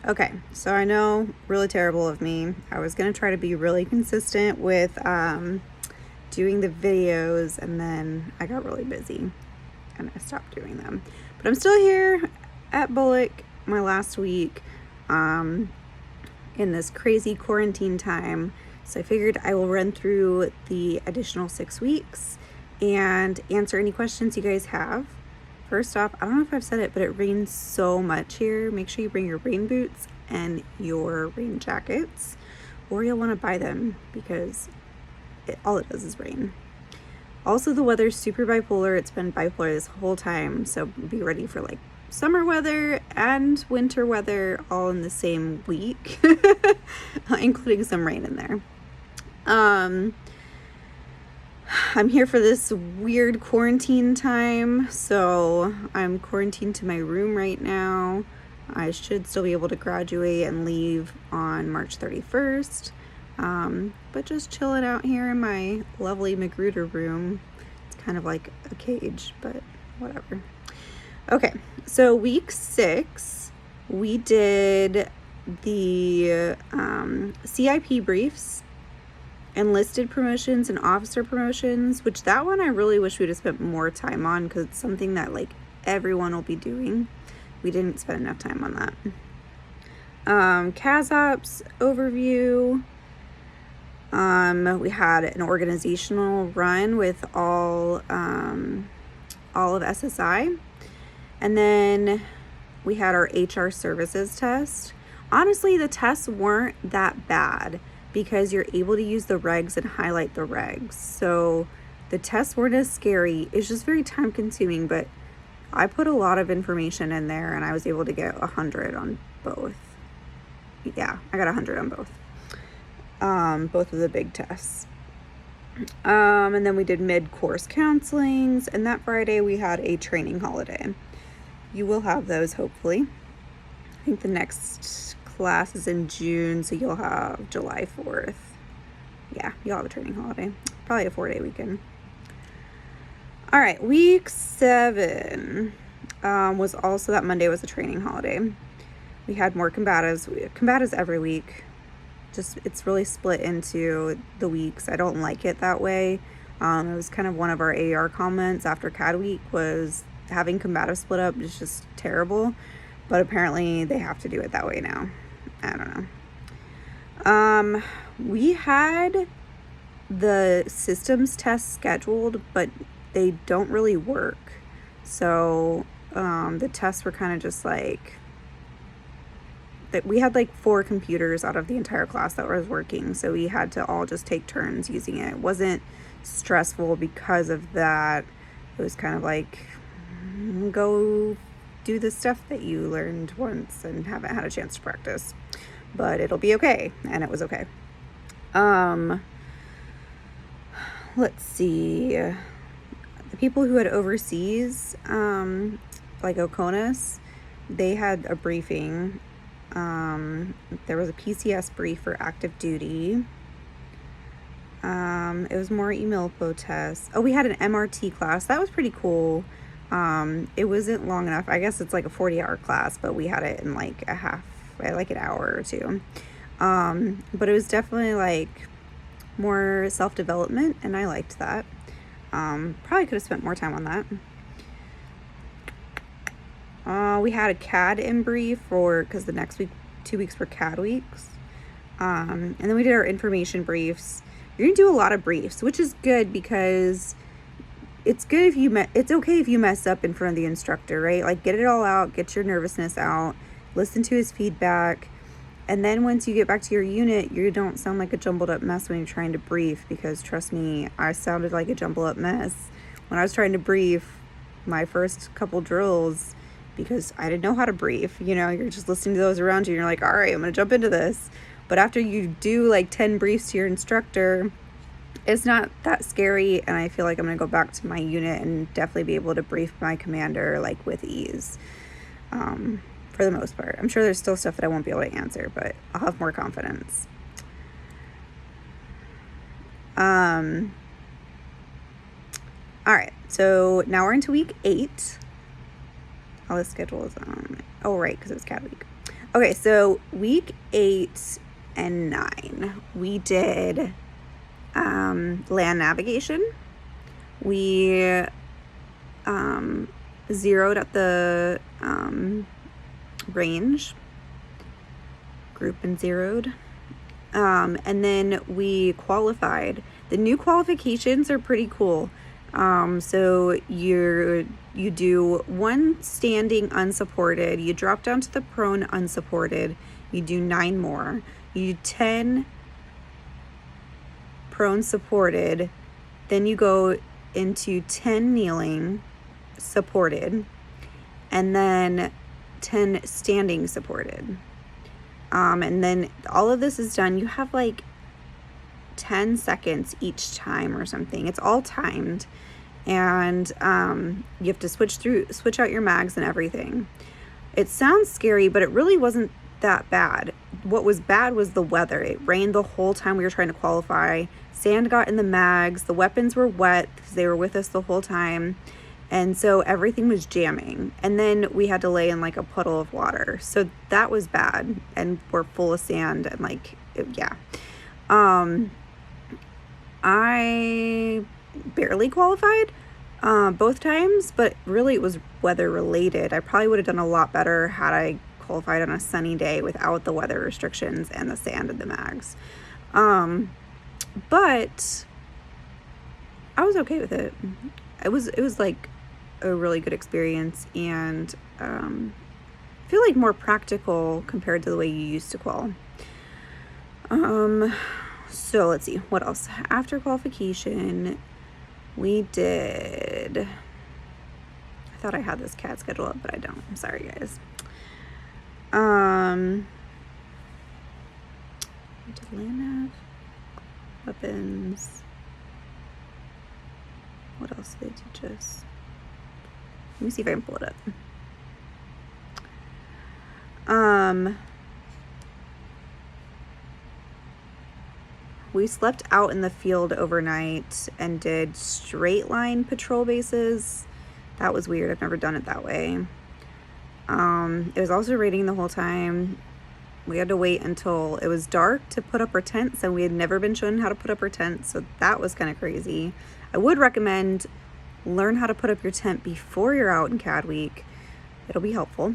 Okay, so I know, really terrible of me. I was going to try to be really consistent with doing the videos, and then I got really busy and I stopped doing them. But I'm still here at BOLC, my last week in this crazy quarantine time. So I figured I will run through the additional 6 weeks and answer any questions you guys have. First off, I don't know if I've said it, but it rains so much here. Make sure you bring your rain boots and your rain jackets, or you'll want to buy them because all it does is rain. Also, the weather's super bipolar. It's been bipolar this whole time, so be ready for like summer weather and winter weather all in the same week, including some rain in there. I'm here for this weird quarantine time, so I'm quarantined to my room right now. I should still be able to graduate and leave on March 31st, but just chilling out here in my lovely Magruder room. It's kind of like a cage, but whatever. Okay, so week 6, we did the CIP briefs, enlisted promotions and officer promotions, which that one I really wish we'd have spent more time on because it's something that like everyone will be doing. We didn't spend enough time on that. CASOPS overview. We had an organizational run with all of SSI. And then we had our HR services test. Honestly, the tests weren't that bad because you're able to use the regs and highlight the regs. So the tests weren't as scary. It's just very time consuming, but I put a lot of information in there and I was able to get 100 on both. Yeah, I got 100 on both of the big tests. And then we did mid-course counselings, and that Friday we had a training holiday. You will have those hopefully. I think the next class is in June, so you'll have July 4th. Yeah, you'll have a training holiday. Probably a 4-day weekend. All right, week 7 was also that Monday was a training holiday. We had more combatives. We have combatives every week. Just it's really split into the weeks. I don't like it that way. It was kind of one of our AR comments after CAD week was having combative split up is just terrible, but apparently they have to do it that way now. I don't know. We had the systems tests scheduled, but they don't really work. So the tests were kind of just like that. We had like 4 computers out of the entire class that was working, so we had to all just take turns using it. It wasn't stressful because of that. It was kind of like go do the stuff that you learned once and haven't had a chance to practice, but it'll be okay. And it was okay. Let's see, the people who had overseas, like OCONUS, they had a briefing. There was a PCS brief for active duty. It was more EMILPO tests. Oh, we had an MRT class. That was pretty cool. It wasn't long enough. I guess it's like a 40-hour class, but we had it in like an hour or 2. But it was definitely like more self-development, and I liked that. Probably could have spent more time on that. We had a CAD in brief because the next 2 weeks were CAD weeks. And then we did our information briefs. You're gonna do a lot of briefs, which is good because it's good if it's okay if you mess up in front of the instructor, right? Like get it all out, get your nervousness out, listen to his feedback. And then once you get back to your unit, you don't sound like a jumbled up mess when you're trying to brief, because trust me, I sounded like a jumbled up mess when I was trying to brief my first couple drills because I didn't know how to brief. You know, you're just listening to those around you and you're like, all right, I'm going to jump into this. But after you do like 10 briefs to your instructor, it's not that scary, and I feel like I'm going to go back to my unit and definitely be able to brief my commander like with ease. For the most part. I'm sure there's still stuff that I won't be able to answer, but I'll have more confidence. All right, so now we're into week 8. All the schedule is on. Oh, right, because it was CAD week. Okay, so week 8 and 9, we did land navigation. We zeroed at the range, group and zeroed. And then we qualified. The new qualifications are pretty cool. So you do 1 standing unsupported, you drop down to the prone unsupported, you do 9 more, you do 10 prone supported, then you go into 10 kneeling supported, and then 10 standing supported. And then all of this is done. You have like 10 seconds each time or something. It's all timed, and you have to switch out your mags and everything. It sounds scary, but it really wasn't that bad. What was bad was the weather. It rained the whole time we were trying to qualify. Sand got in the mags. The weapons were wet because they were with us the whole time. And so everything was jamming. And then we had to lay in like a puddle of water. So that was bad. And we're full of sand and yeah. I barely qualified both times, but really it was weather related. I probably would have done a lot better had I qualified on a sunny day without the weather restrictions and the sand in the mags. But I was okay with it. It was like a really good experience, and I feel like more practical compared to the way you used to qual. So let's see, what else? After qualification, we did, I thought I had this CAD schedule up, but I don't. I'm sorry, guys. We did land nav, weapons. What else did they teach us? Let me see if I can pull it up. We slept out in the field overnight and did straight line patrol bases. That was weird. I've never done it that way. It was also raining the whole time. We had to wait until it was dark to put up our tents, and we had never been shown how to put up our tent, so that was kind of crazy. I would recommend learn how to put up your tent before you're out in CAD week. It'll be helpful.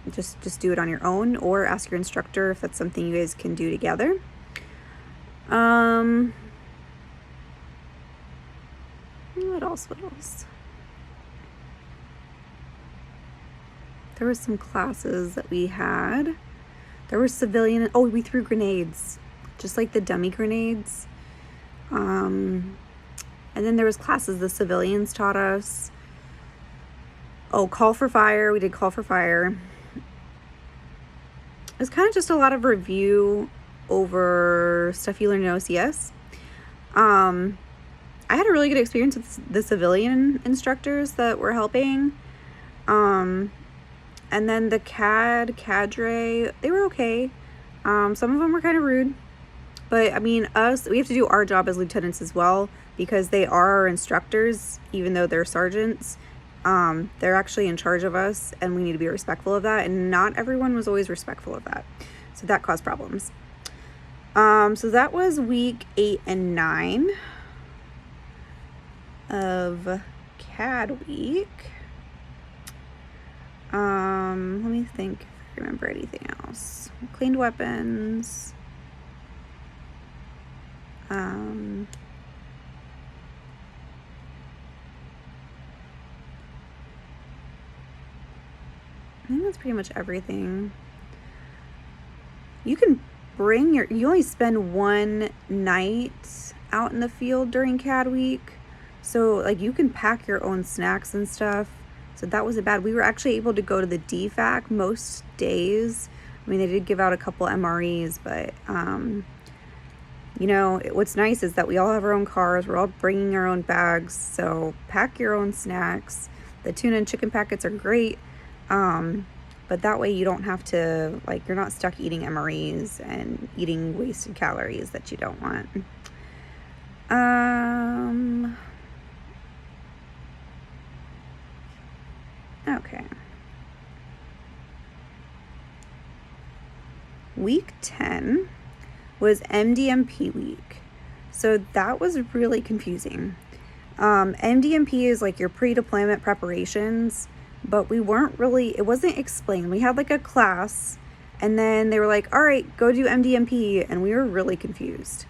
Just do it on your own, or ask your instructor if that's something you guys can do together. What else? There were some classes that we had. There were civilian, we threw grenades, just like the dummy grenades. And then there was classes the civilians taught us. Call for fire. We did call for fire. It was kind of just a lot of review over stuff you learned in OCS. I had a really good experience with the civilian instructors that were helping. And then the CAD cadre, they were okay. Some of them were kind of rude. But I mean, we have to do our job as lieutenants as well, because they are our instructors, even though they're sergeants. They're actually in charge of us, and we need to be respectful of that. And not everyone was always respectful of that. So that caused problems. So that was week 8 and 9 of CAD week. Let me think if I remember anything else. Cleaned weapons. I think that's pretty much everything. You can you only spend 1 night out in the field during CAD week. So like you can pack your own snacks and stuff. So that wasn't bad. We were actually able to go to the DFAC most days. I mean, they did give out a couple MREs, but what's nice is that we all have our own cars. We're all bringing our own bags. So pack your own snacks. The tuna and chicken packets are great. But that way you don't have to, you're not stuck eating MREs and eating wasted calories that you don't want. Okay. week 10 was MDMP week. So that was really confusing. MDMP is like your pre-deployment preparations, but it wasn't explained. We had like a class, and then they were like, all right, go do MDMP, and we were really confused.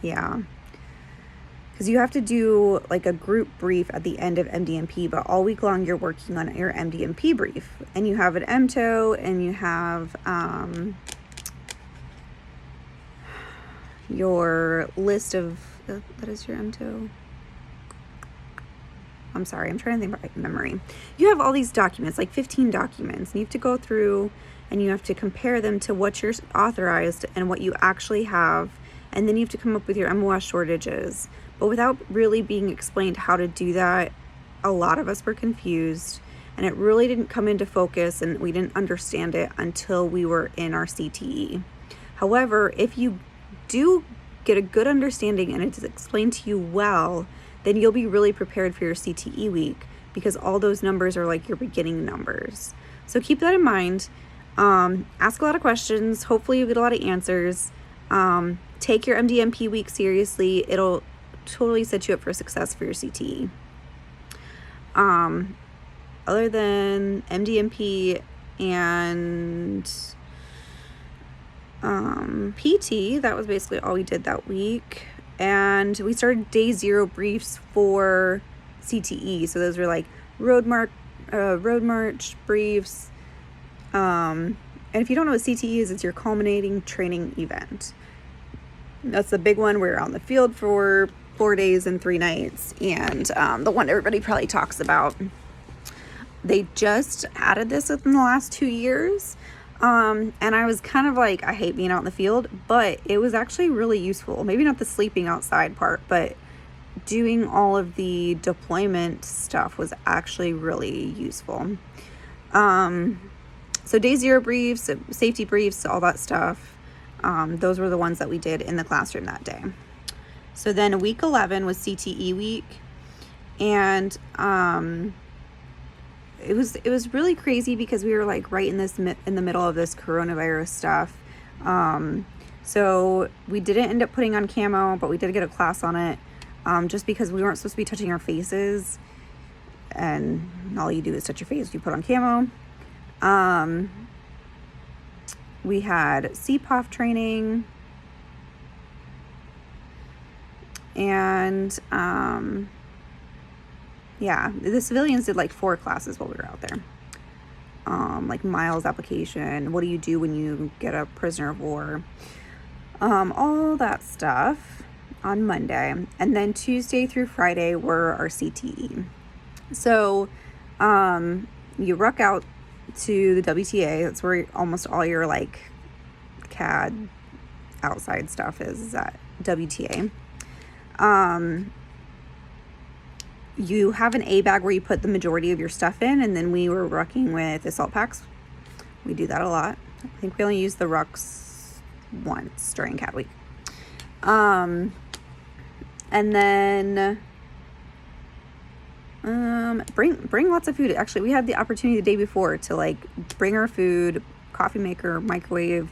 Yeah. Because you have to do like a group brief at the end of MDMP, but all week long you're working on your MDMP brief. And you have an MTO, and you have your list of, what is your MTO? I'm sorry, I'm trying to think about memory. You have all these documents, like 15 documents, and you have to go through and you have to compare them to what you're authorized and what you actually have. And then you have to come up with your MOS shortages. But without really being explained how to do that, a lot of us were confused, and it really didn't come into focus, and we didn't understand it until we were in our CTE. However, if you do get a good understanding and it's explained to you well, then you'll be really prepared for your CTE week, because all those numbers are like your beginning numbers. So keep that in mind. Ask a lot of questions. Hopefully you get a lot of answers. Take your MDMP week seriousit'll totally set you up for success for your CTE. Other than MDMP and PT, that was basically all we did that week. And we started day 0 briefs for CTE. So those were like road march briefs. And if you don't know what CTE is, it's your culminating training event. That's the big one. We're on the field for 4 days and 3 nights. And the one everybody probably talks about. They just added this within the last 2 years. And I was kind of like, I hate being out in the field, but it was actually really useful. Maybe not the sleeping outside part, but doing all of the deployment stuff was actually really useful. So day 0 briefs, safety briefs, all that stuff. Those were the ones that we did in the classroom that day. So then week 11 was CTE week. And, it was really crazy because we were like right in the middle of this coronavirus stuff. So we didn't end up putting on camo, but we did get a class on it, just because we weren't supposed to be touching our faces, and all you do is touch your face if you put on camo. We had CPOF training, and yeah, the civilians did like 4 classes while we were out there. Like Miles application, what do you do when you get a prisoner of war? All that stuff on Monday. And then Tuesday through Friday were our CTE. So you ruck out to the WTA. That's where almost all your like CAD outside stuff is at WTA. You have an A bag where you put the majority of your stuff in, and then we were rucking with assault packs. We do that a lot. I think we only use the rucks once during CAD week. And then bring lots of food. Actually, we had the opportunity the day before to like bring our food, coffee maker, microwave.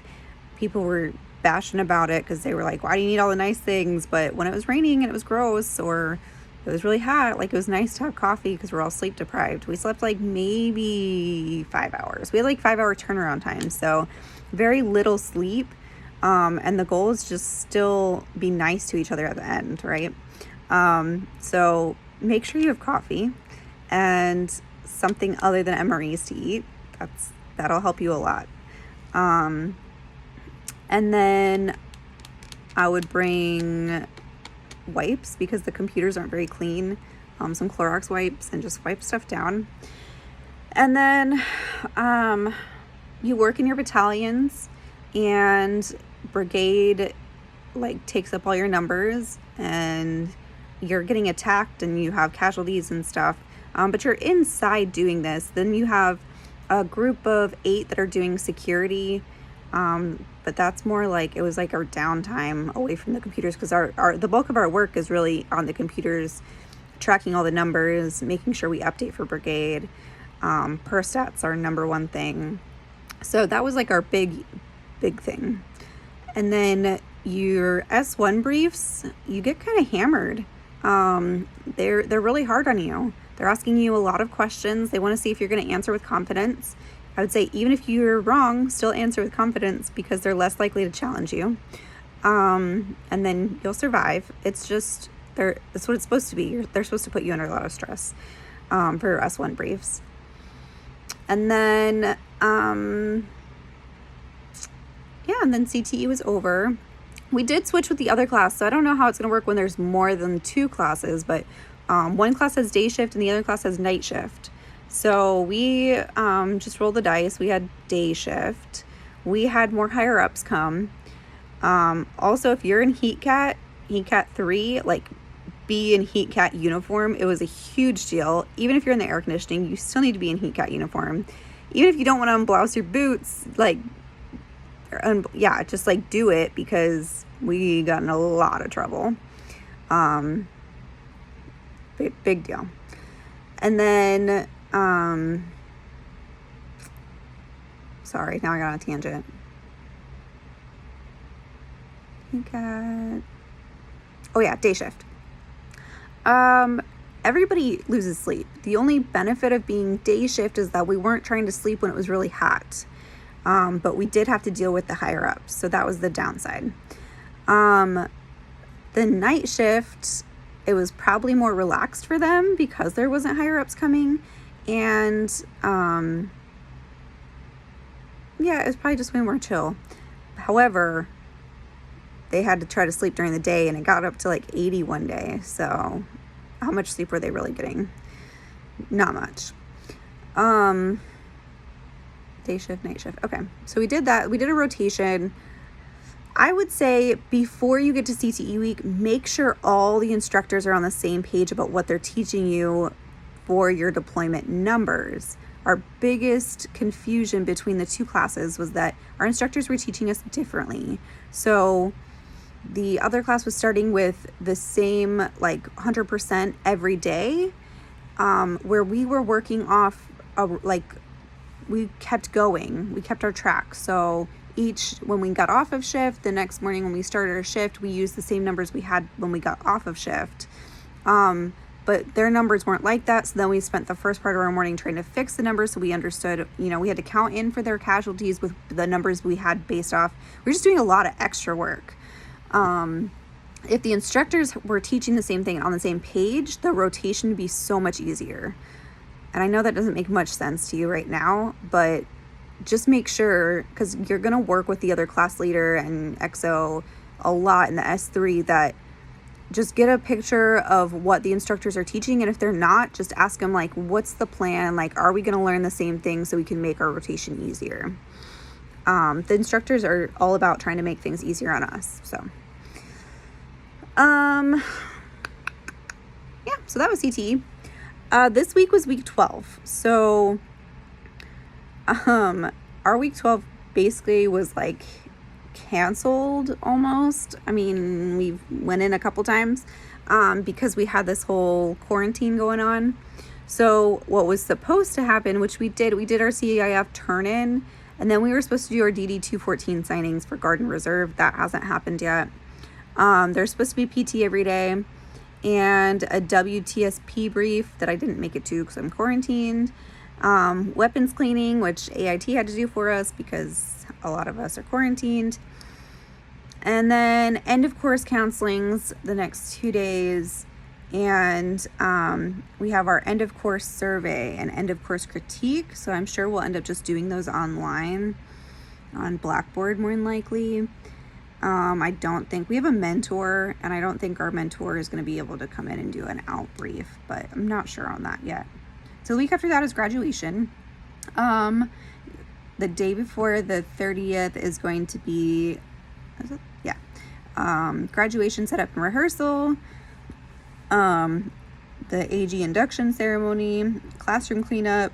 People were bashing about it because they were like, why do you need all the nice things? But when it was raining and it was gross, or it was really hot, like it was nice to have coffee because we're all sleep deprived. We slept like maybe 5 hours. We had like 5 hour turnaround time, so very little sleep. And the goal is just still be nice to each other at the end, right? So make sure you have coffee and something other than MREs to eat. That'll help you a lot. And then I would bring wipes because the computers aren't very clean. Some Clorox wipes, and just wipe stuff down. And then you work in your battalions, and brigade like takes up all your numbers, and you're getting attacked and you have casualties and stuff. But you're inside doing this. Then you have a group of 8 that are doing security. But that's more like, it was like our downtime away from the computers, because the bulk of our work is really on the computers, tracking all the numbers, making sure we update for brigade. Per stats are number one thing. So that was like our big thing. And then your S1 briefs, you get kind of hammered. They're really hard on you. They're asking you a lot of questions. They want to see if you're going to answer with confidence. I would say even if you're wrong, still answer with confidence because they're less likely to challenge you. And then you'll survive. It's just, that's what it's supposed to be. They're supposed to put you under a lot of stress for your S1 briefs. And then, and then CTE was over. We did switch with the other class, so I don't know how it's going to work when there's more than 2 classes, but one class has day shift and the other class has night shift. So we just rolled the dice. We had day shift. We had more higher ups come. Also, if you're in Heat Cat 3, like be in Heat Cat uniform. It was a huge deal. Even if you're in the air conditioning, you still need to be in Heat Cat uniform. Even if you don't want to unblouse your boots, just like do it because we got in a lot of trouble. Big deal. And then, sorry, now I got on a tangent. Day shift. Everybody loses sleep. The only benefit of being day shift is that we weren't trying to sleep when it was really hot. But we did have to deal with the higher ups. So that was the downside. The night shift, it was probably more relaxed for them because there wasn't higher ups coming. And, it was probably just way more chill. However, they had to try to sleep during the day and it got up to like 80 one day. So how much sleep were they really getting? Not much. Day shift, night shift. Okay. So we did that. We did a rotation. I would say before you get to CTE week, make sure all the instructors are on the same page about what they're teaching you for your deployment numbers. Our biggest confusion between the 2 classes was that our instructors were teaching us differently. So the other class was starting with the same 100% every day, where we were working off we kept going. We kept our track. So when we got off of shift, the next morning when we started our shift, we used the same numbers we had when we got off of shift. But their numbers weren't like that. So then we spent the first part of our morning trying to fix the numbers. So we understood, we had to count in for their casualties with the numbers we had based off. We're just doing a lot of extra work. If the instructors were teaching the same thing on the same page, the rotation would be so much easier. And I know that doesn't make much sense to you right now, but just make sure, because you're going to work with the other class leader and XO a lot in the S3, that just get a picture of what the instructors are teaching. And if they're not, just ask them, what's the plan? Are we going to learn the same thing so we can make our rotation easier? The instructors are all about trying to make things easier on us. So, so that was CTE. This week was week 12. So, our week 12 basically was canceled almost. I mean, we went in a couple times, because we had this whole quarantine going on. So what was supposed to happen, which we did our CEIF turn-in, and then we were supposed to do our DD 214 signings for Garden Reserve. That hasn't happened yet. There's supposed to be PT every day and a WTSP brief that I didn't make it to because I'm quarantined. Weapons cleaning, which AIT had to do for us because a lot of us are quarantined. And then end of course counselings the next 2 days. And we have our end of course survey and end of course critique. So I'm sure we'll end up just doing those online on Blackboard more than likely. I don't think we have a mentor, and I don't think our mentor is going to be able to come in and do an out brief, but I'm not sure on that yet. So the week after that is graduation. The day before the 30th is going to be, graduation setup and rehearsal, the AG induction ceremony, classroom cleanup,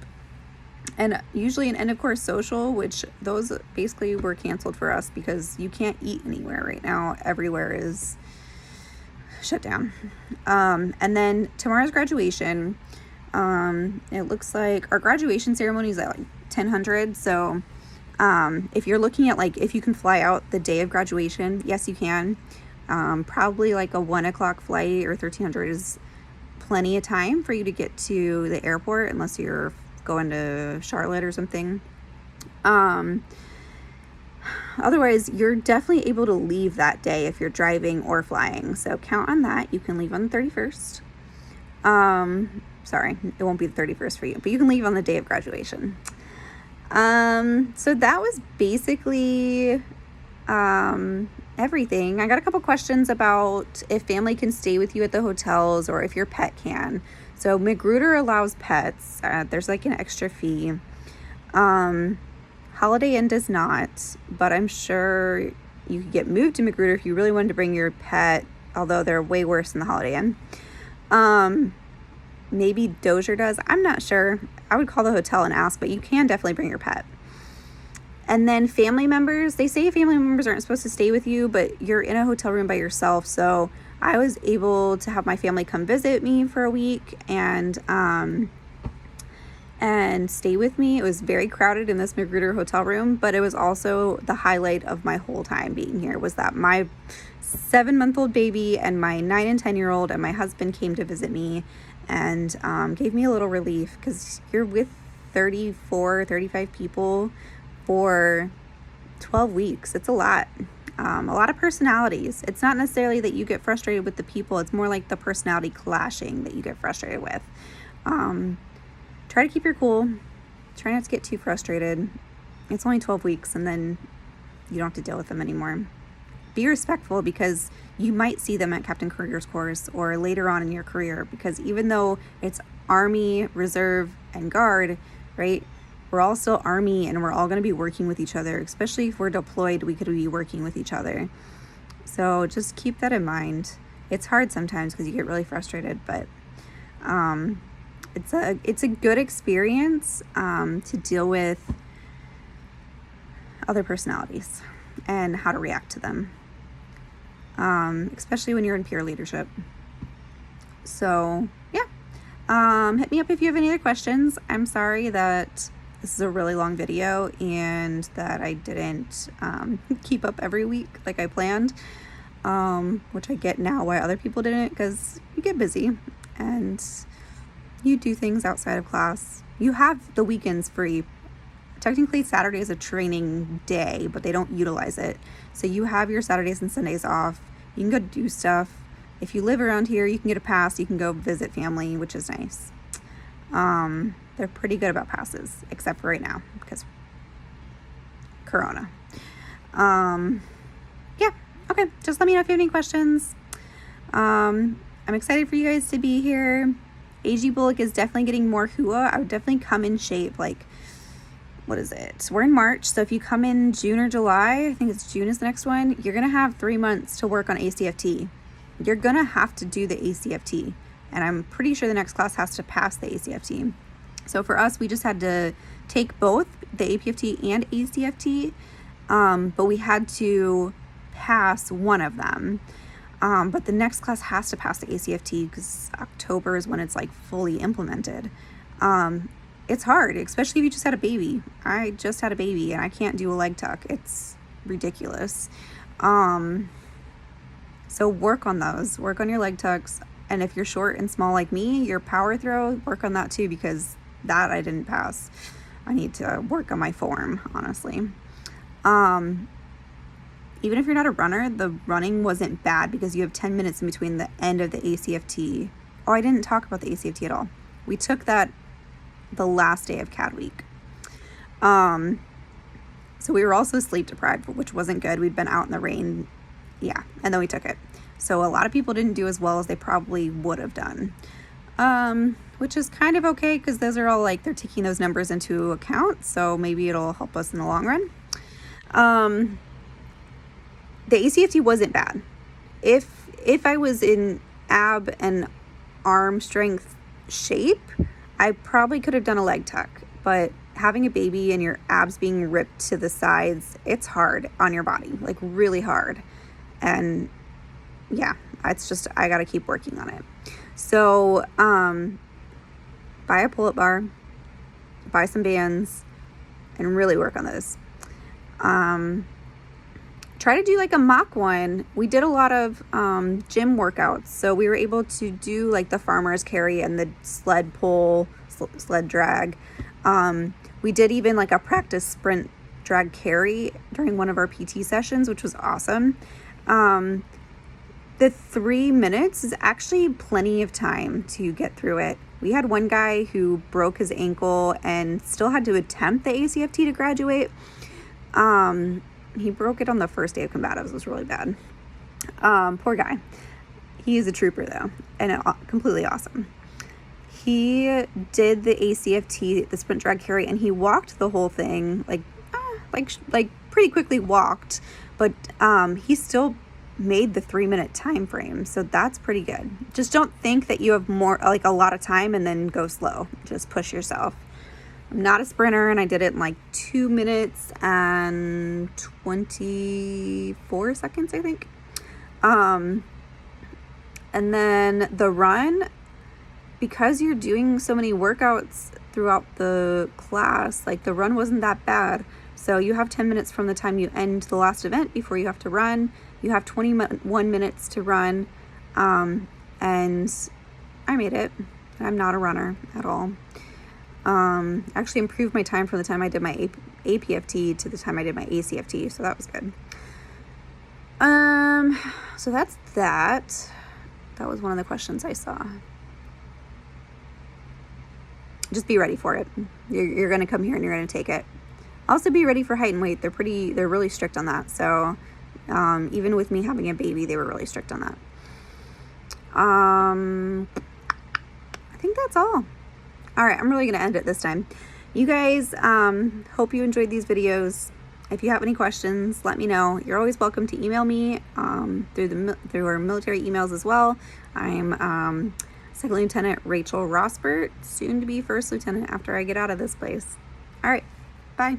and usually an end of course social, which those basically were canceled for us because you can't eat anywhere right now. Everywhere is shut down. And then tomorrow's graduation. It looks like our graduation ceremony is at like 10:00. So if you're looking at like if you can fly out the day of graduation, yes you can. Probably like a 1:00 flight or 1300 is plenty of time for you to get to the airport, unless you're going to Charlotte or something. Otherwise, you're definitely able to leave that day if you're driving or flying. So count on that. You can leave on the 31st. Sorry, it won't be the 31st for you, but you can leave on the day of graduation. So that was basically everything. I got a couple questions about if family can stay with you at the hotels or if your pet can. So Magruder allows pets. There's like an extra fee. Holiday Inn does not, but I'm sure you could get moved to Magruder if you really wanted to bring your pet, although they're way worse than the Holiday Inn. Maybe Dozier does. I'm not sure. I would call the hotel and ask, but you can definitely bring your pet. And then family members, they say family members aren't supposed to stay with you, but you're in a hotel room by yourself. So I was able to have my family come visit me for a week and stay with me. It was very crowded in this Magruder hotel room, but it was also the highlight of my whole time being here was that my 7-month-old baby and my 9 and 10-year-old and my husband came to visit me and gave me a little relief, because you're with 35 people for 12 weeks. It's a lot of personalities. It's not necessarily that you get frustrated with the people. It's more like the personality clashing that you get frustrated with. Try to keep your cool. Try not to get too frustrated. It's only 12 weeks and then you don't have to deal with them anymore. Be respectful, because you might see them at Captain Courier's course or later on in your career, because even though it's Army, Reserve, and Guard, right? We're all still Army and we're all going to be working with each other, especially if we're deployed, we could be working with each other. So just keep that in mind. It's hard sometimes because you get really frustrated, but it's a good experience to deal with other personalities and how to react to them, especially when you're in peer leadership. So yeah, hit me up if you have any other questions. I'm sorry that this is a really long video and that I didn't keep up every week like I planned, which I get now why other people didn't, because you get busy and you do things outside of class. You have the weekends free. Technically, Saturday is a training day, but they don't utilize it. So you have your Saturdays and Sundays off. You can go do stuff. If you live around here, you can get a pass. You can go visit family, which is nice. They're pretty good about passes, except for right now because Corona. Yeah, okay. Just let me know if you have any questions. I'm excited for you guys to be here. AGBOLC is definitely getting more hua. I would definitely come in shape. Like, what is it? We're in March, so if you come in June or July, I think it's June is the next one, you're going to have 3 months to work on ACFT. You're going to have to do the ACFT, and I'm pretty sure the next class has to pass the ACFT. So for us, we just had to take both the APFT and ACFT, but we had to pass one of them. But the next class has to pass the ACFT because October is when it's like fully implemented. It's hard, especially if you just had a baby. I just had a baby and I can't do a leg tuck. It's ridiculous. So work on those. Work on your leg tucks. And if you're short and small like me, your power throw, work on that too, because that I didn't pass. I need to work on my form, honestly. Even if you're not a runner, the running wasn't bad because you have 10 minutes in between the end of the ACFT. Oh, I didn't talk about the ACFT at all. We took that the last day of CAD week. So we were also sleep deprived, which wasn't good. We'd been out in the rain. Yeah, and then we took it. So a lot of people didn't do as well as they probably would have done. Which is kind of okay because those are all like, they're taking those numbers into account. So maybe it'll help us in the long run. The ACFT wasn't bad. If I was in ab and arm strength shape, I probably could have done a leg tuck, but having a baby and your abs being ripped to the sides, it's hard on your body, like really hard. And yeah, it's just, I got to keep working on it. So, buy a pull-up bar, buy some bands, and really work on those. Try to do like a mock one. We did a lot of gym workouts, so we were able to do like the farmer's carry and the sled pull, sled drag. We did even like a practice sprint drag carry during one of our PT sessions, which was awesome. The 3 minutes is actually plenty of time to get through it. We had one guy who broke his ankle and still had to attempt the ACFT to graduate. He broke it on the first day of combatives. It was really bad. Poor guy. He is a trooper though, and completely awesome. He did the ACFT, the sprint drag carry, and he walked the whole thing, like pretty quickly walked, but he still made the 3 minute time frame, so that's pretty good. Just don't think that you have more, like a lot of time, and then go slow. Just push yourself. I'm not a sprinter, and I did it in like 2 minutes and 24 seconds, I think. And then the run, because you're doing so many workouts throughout the class, like the run wasn't that bad. So you have 10 minutes from the time you end the last event before you have to run. You have 21 minutes to run. And I made it. I'm not a runner at all. Actually improved my time from the time I did my APFT to the time I did my ACFT. So that was good. So that's that. That was one of the questions I saw. Just be ready for it. You're going to come here and you're going to take it. Also be ready for height and weight. They're really strict on that. So, even with me having a baby, they were really strict on that. I think that's all. All right. I'm really going to end it this time. You guys, hope you enjoyed these videos. If you have any questions, let me know. You're always welcome to email me, through our military emails as well. I'm, Second Lieutenant Rachel Rosbert, soon to be First Lieutenant after I get out of this place. All right, bye.